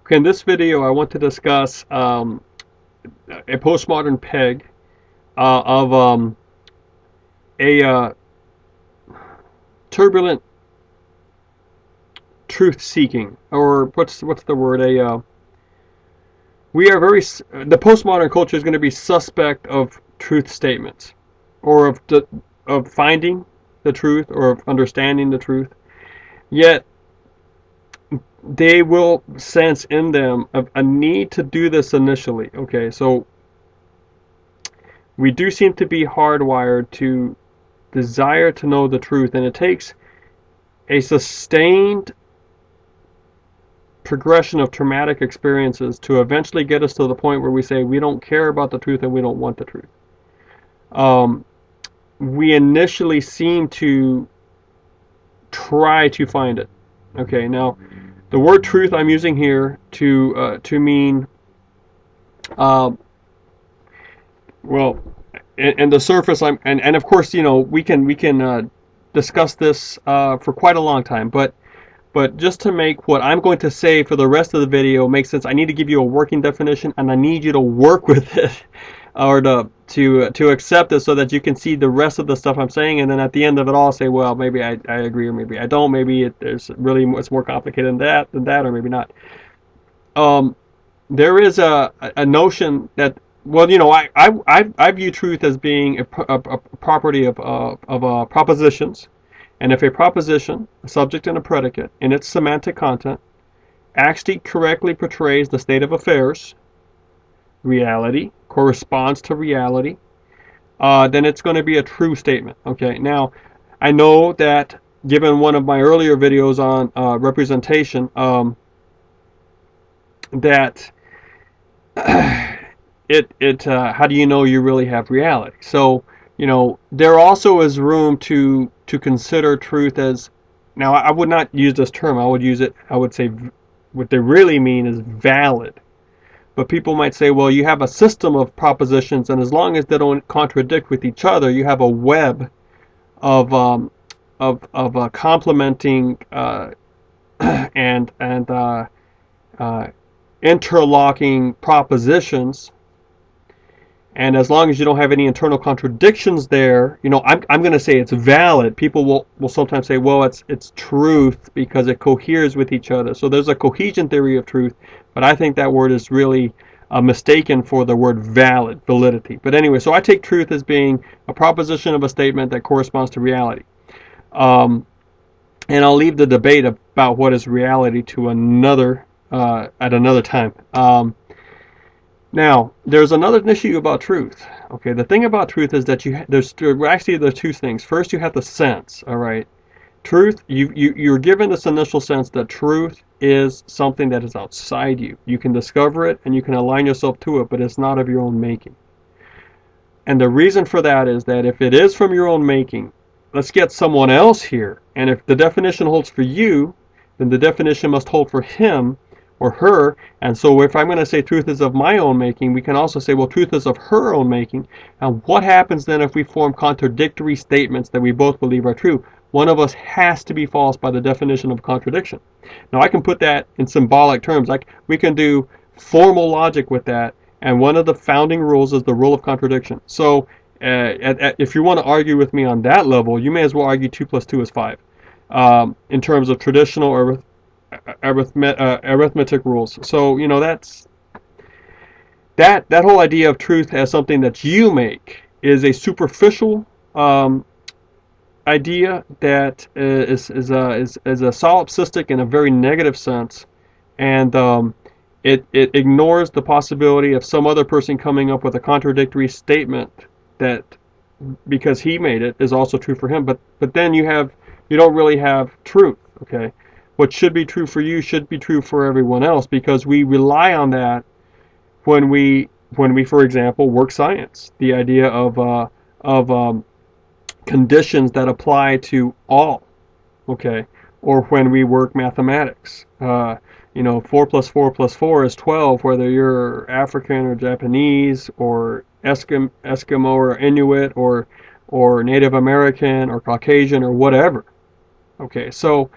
Okay, in this video, I want to discuss a postmodern peg of a turbulent truth-seeking, or what's the word? We are the postmodern culture is going to be suspect of truth statements, or of finding the truth, or of understanding the truth. Yet they will sense in them a need to do this initially. Okay, so we do seem to be hardwired to desire to know the truth, and it takes a sustained progression of traumatic experiences to eventually get us to the point where we say we don't care about the truth and we don't want the truth. We initially seem to try to find it. Okay, now the word truth I'm using here to mean well, and the surface. And of course, we can discuss this for quite a long time, but just to make what I'm going to say for the rest of the video make sense, I need to give you a working definition, and I need you to work with it, or to accept it, so that you can see the rest of the stuff I'm saying, and then at the end of it all say, well, maybe I agree, or maybe I don't. Maybe it's more complicated than that, or maybe not. There is a notion that, well, I view truth as being a property of propositions. And if a proposition, a subject and a predicate, in its semantic content, actually correctly portrays the state of affairs, reality, corresponds to reality, then it's going to be a true statement. Okay, now, I know that given one of my earlier videos on representation, that how do you know you really have reality? So, there also is room to consider truth as, now I would not use this term, I would say what they really mean is valid. But people might say, well, you have a system of propositions, and as long as they don't contradict with each other, you have a web of complementing and interlocking propositions. And as long as you don't have any internal contradictions there, I'm going to say it's valid. People will sometimes say, well, it's truth because it coheres with each other. So there's a cohesion theory of truth, but I think that word is really mistaken for the word valid, validity. But anyway, so I take truth as being a proposition of a statement that corresponds to reality. And I'll leave the debate about what is reality to at another time. Now, there's another issue about truth. Okay, the thing about truth is that there's two things. First, you have the sense. All right, truth. You're given this initial sense that truth is something that is outside you. You can discover it and you can align yourself to it, but it's not of your own making. And the reason for that is that if it is from your own making, let's get someone else here. And if the definition holds for you, then the definition must hold for him or her. And so if I'm going to say truth is of my own making, we can also say, well, truth is of her own making. And what happens then if we form contradictory statements that we both believe are true? One of us has to be false by the definition of contradiction. Now, I can put that in symbolic terms. We can do formal logic with that, and one of the founding rules is the rule of contradiction. So if you want to argue with me on that level, you may as well argue 2 + 2 is 5 in terms of traditional arithmetic rules. So that's that whole idea of truth as something that you make is a superficial idea that is a solipsistic in a very negative sense, and it ignores the possibility of some other person coming up with a contradictory statement that, because he made it, is also true for him. But then you don't really have truth. Okay. What should be true for you should be true for everyone else, because we rely on that when we, for example, work science. The idea of conditions that apply to all, okay, or when we work mathematics. 4 + 4 + 4 is 12, whether you're African or Japanese or Eskimo or Inuit or Native American or Caucasian or whatever. Okay, so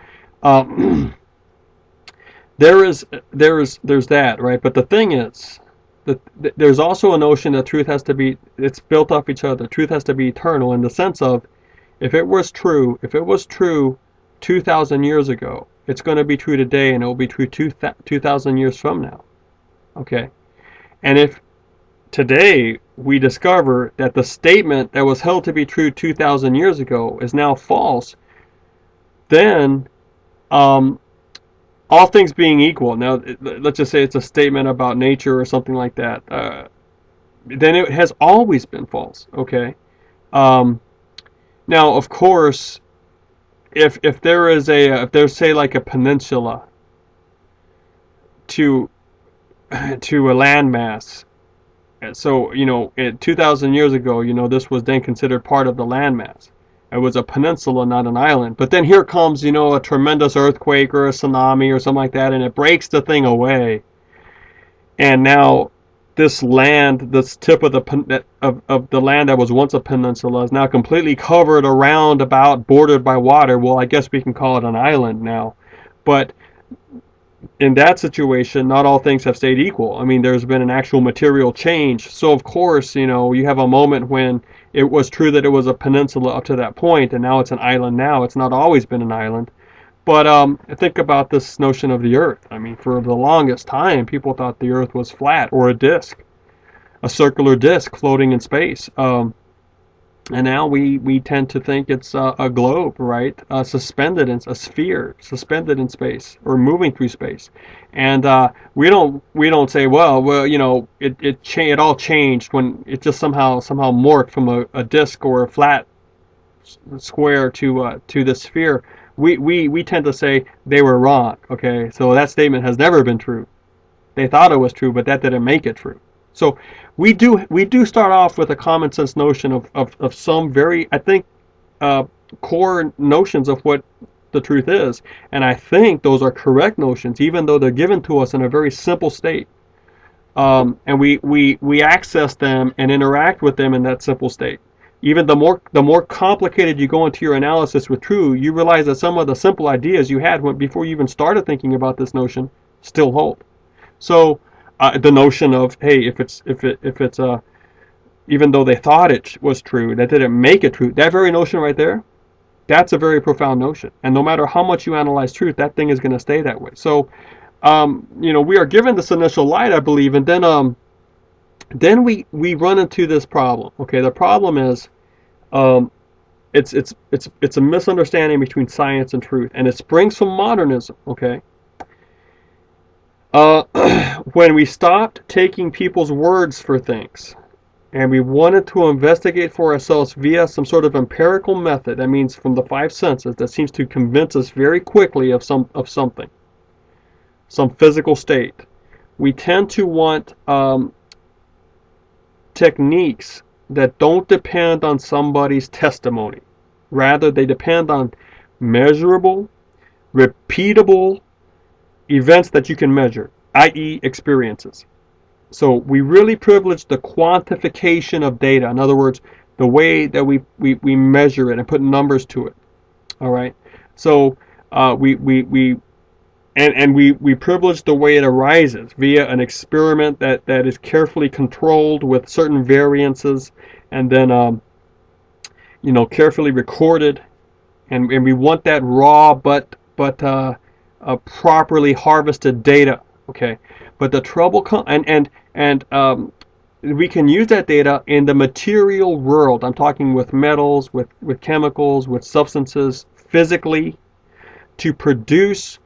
there's that, right? But the thing is that there's also a notion that truth has to be, it's built off each other. Truth has to be eternal in the sense of, if it was true 2,000 years ago, it's going to be true today, and it will be true 2,000 years from now. Okay? And if today we discover that the statement that was held to be true 2,000 years ago is now false, then um, all things being equal, now let's just say it's a statement about nature or something like that, then it has always been false. Okay. Um, Now, of course, if there is if there's, say, like a peninsula to to a landmass, so 2,000 years ago, this was then considered part of the landmass. It was a peninsula, not an island. But then here comes, a tremendous earthquake or a tsunami or something like that, and it breaks the thing away. And now this land, this tip of the land that was once a peninsula, is now completely covered around, about, bordered by water. Well, I guess we can call it an island now. But in that situation, not all things have stayed equal. I mean, there's been an actual material change. So of course, you have a moment when it was true that it was a peninsula up to that point, and now it's an island now. It's not always been an island. But think about this notion of the Earth. I mean, for the longest time, people thought the Earth was flat, or a disk, a circular disk floating in space. And now we tend to think it's a globe, right? Suspended in a sphere, suspended in space, or moving through space. And we don't say, well, it all changed when it just somehow morphed from a disk or a flat square to the sphere. We tend to say they were wrong. Okay, so that statement has never been true. They thought it was true, but that didn't make it true. So we do start off with a common sense notion of some very, I think, core notions of what the truth is, and I think those are correct notions, even though they're given to us in a very simple state, and we access them and interact with them in that simple state. Even the more complicated you go into your analysis with truth, you realize that some of the simple ideas you had before you even started thinking about this notion still hold. So the notion of, hey, if it's even though they thought it was true, that didn't make it true. That very notion right there, that's a very profound notion. And no matter how much you analyze truth, that thing is going to stay that way. So we are given this initial light, I believe, and then we run into this problem. Okay, the problem is it's a misunderstanding between science and truth, and it springs from modernism. Okay. When we stopped taking people's words for things, and we wanted to investigate for ourselves via some sort of empirical method, that means from the five senses, that seems to convince us very quickly of something, some physical state, we tend to want techniques that don't depend on somebody's testimony. Rather, they depend on measurable, repeatable events that you can measure, i.e. experiences. So we really privilege the quantification of data. In other words, the way that we measure it and put numbers to it. All right. So we privilege the way it arises via an experiment that is carefully controlled with certain variances, and then carefully recorded, and we want that raw but properly harvested data. Okay, but the trouble comes, and we can use that data in the material world. I'm talking with metals, with chemicals, with substances, physically, to produce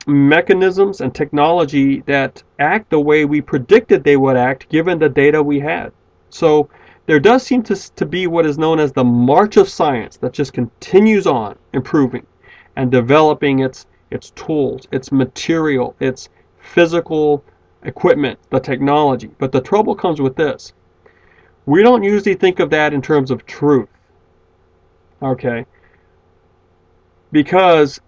mechanisms and technology that act the way we predicted they would act given the data we had. So there does seem to be what is known as the march of science that just continues on improving and developing its tools, its material, its physical equipment, the technology. But the trouble comes with this. We don't usually think of that in terms of truth. Okay? Because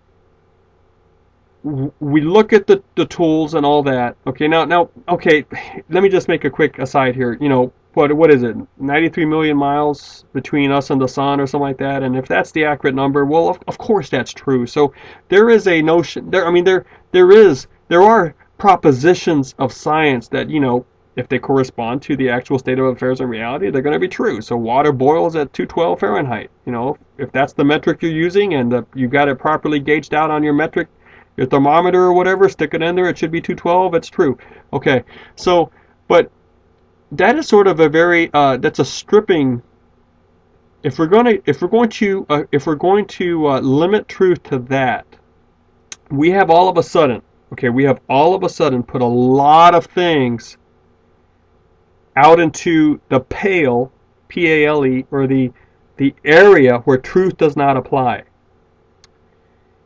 we look at the tools and all that. Okay, now, okay, let me just make a quick aside here. what is it, 93 million miles between us and the sun or something like that. And if that's the accurate number, well, of course that's true. So there is a notion there. I mean, there are propositions of science that, if they correspond to the actual state of affairs in reality, they're going to be true. So water boils at 212 Fahrenheit. If that's the metric you're using and you got it properly gauged out on your metric, your thermometer or whatever, stick it in there, it should be 212, it's true. Okay, so, but that is sort of a very, that's a stripping, if we're going to limit truth to that, we have all of a sudden put a lot of things out into the pale, P-A-L-E, or the area where truth does not apply.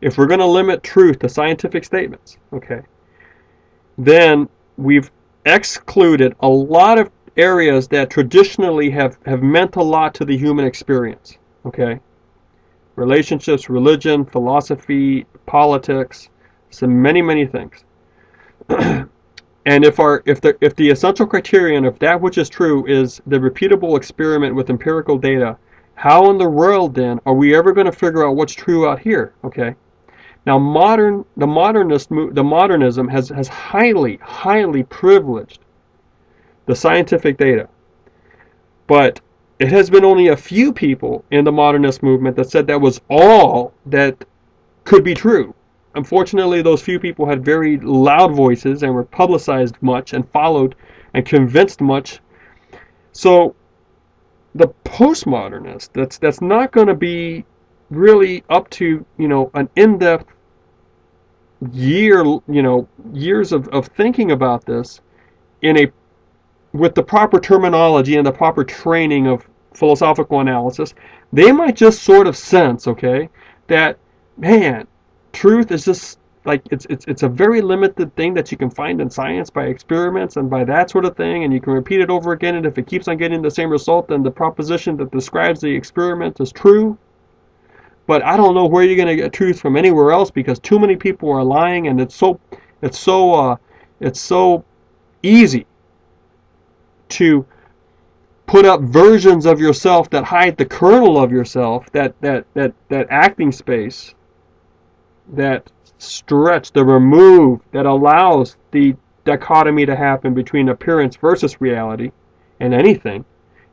If we're going to limit truth to scientific statements, okay, then we've excluded a lot of areas that traditionally have meant a lot to the human experience, okay? Relationships, religion, philosophy, politics, so many things. And if the essential criterion of that which is true is the repeatable experiment with empirical data, how in the world then are we ever going to figure out what's true out here? Okay. Now the modernism has highly privileged the scientific data, but it has been only a few people in the modernist movement that said that was all that could be true. Unfortunately, those few people had very loud voices and were publicized much and followed and convinced much. So the postmodernist that's not going to be really up to an in-depth years of thinking about this with the proper terminology and the proper training of philosophical analysis, they might just sort of sense, okay, that, man, truth is just like it's a very limited thing that you can find in science by experiments and by that sort of thing, and you can repeat it over again, and if it keeps on getting the same result, then the proposition that describes the experiment is true. But I don't know where you're going to get truth from anywhere else, because too many people are lying, and it's so easy to put up versions of yourself that hide the kernel of yourself, that acting space, that stretch, the remove that allows the dichotomy to happen between appearance versus reality and anything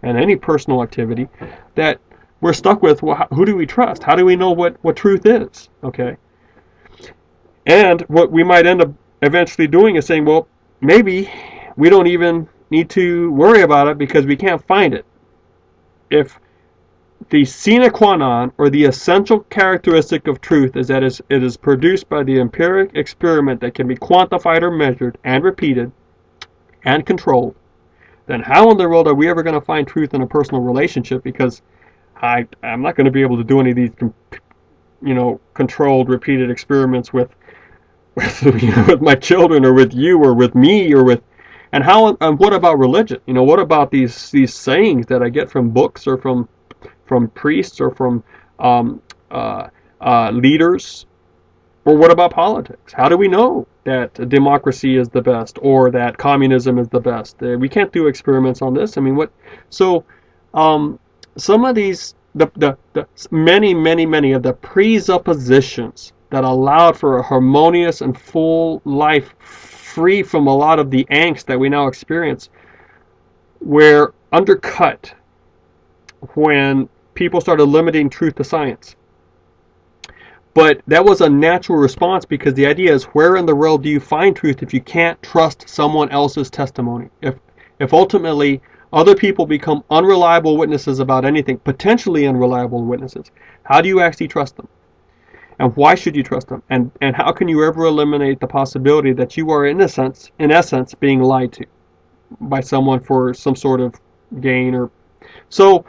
and any personal activity, that we're stuck with, well, who do we trust? How do we know what truth is? Okay. And what we might end up eventually doing is saying, well, maybe we don't even need to worry about it because we can't find it. If the sine qua non, or the essential characteristic of truth, is that it is produced by the empiric experiment that can be quantified or measured and repeated and controlled, then how in the world are we ever going to find truth in a personal relationship? Because I'm not going to be able to do any of these, controlled, repeated experiments with my children, or with you, or with me, or with. And what about religion? What about these sayings that I get from books, or from priests, or from leaders? Or what about politics? How do we know that democracy is the best, or that communism is the best? We can't do experiments on this. I mean, what? So some of these, many of the presuppositions that allowed for a harmonious and full life, free from a lot of the angst that we now experience, were undercut when people started limiting truth to science. But that was a natural response, because the idea is, where in the world do you find truth if you can't trust someone else's testimony? If ultimately other people become unreliable witnesses about anything, potentially unreliable witnesses, how do you actually trust them? And why should you trust them? And how can you ever eliminate the possibility that you are, in essence, being lied to by someone for some sort of gain? So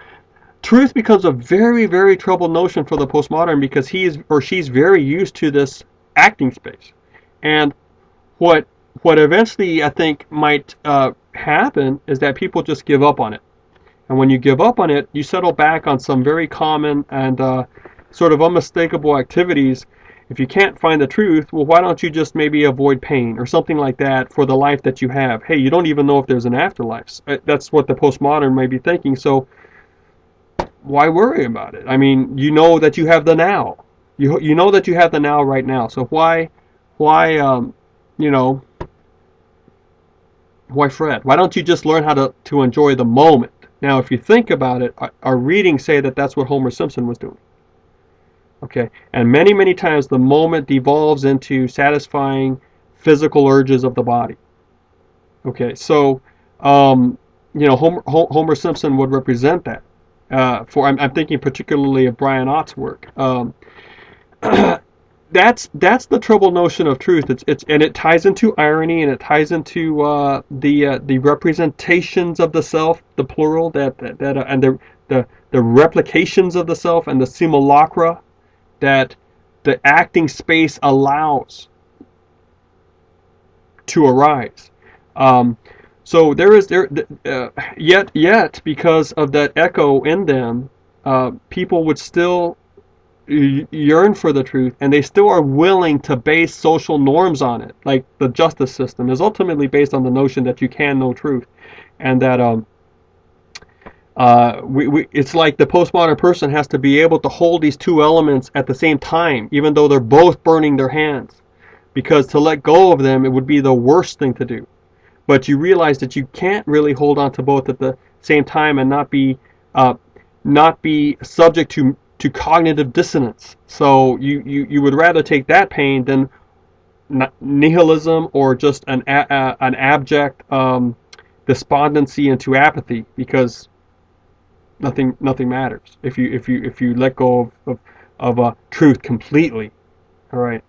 truth becomes a very, very troubled notion for the postmodern, because he is or she's very used to this acting space. And what eventually I think might happen is that people just give up on it. And when you give up on it, you settle back on some very common and sort of unmistakable activities, If you can't find the truth, well, why don't you just maybe avoid pain or something like that for the life that you have? Hey, you don't even know if there's an afterlife. That's what the postmodern may be thinking. So why worry about it? I mean, you know that you have the now. You know that you have the now right now. So why you know, why fret? Why don't you just learn how to enjoy the moment? Now, if you think about it, our readings say that that's what Homer Simpson was doing. Okay, and many times the moment devolves into satisfying physical urges of the body. Okay, so you know, Homer Simpson would represent that. I'm thinking particularly of Brian Ott's work. That's the trouble notion of truth. And it ties into irony, and it ties into the representations of the self, the plural, and the replications of the self, and the simulacra that the acting space allows to arise. So yet because of that echo in them, people would still yearn for the truth, and they still are willing to base social norms on it. Like the justice system is ultimately based on the notion that you can know truth, and that it's like the postmodern person has to be able to hold these two elements at the same time, even though they're both burning their hands, because to let go of them, it would be the worst thing to do. But you realize that you can't really hold on to both at the same time and not be subject to cognitive dissonance. So you would rather take that pain than nihilism or just an abject despondency into apathy, because nothing matters if you let go of truth completely. All right.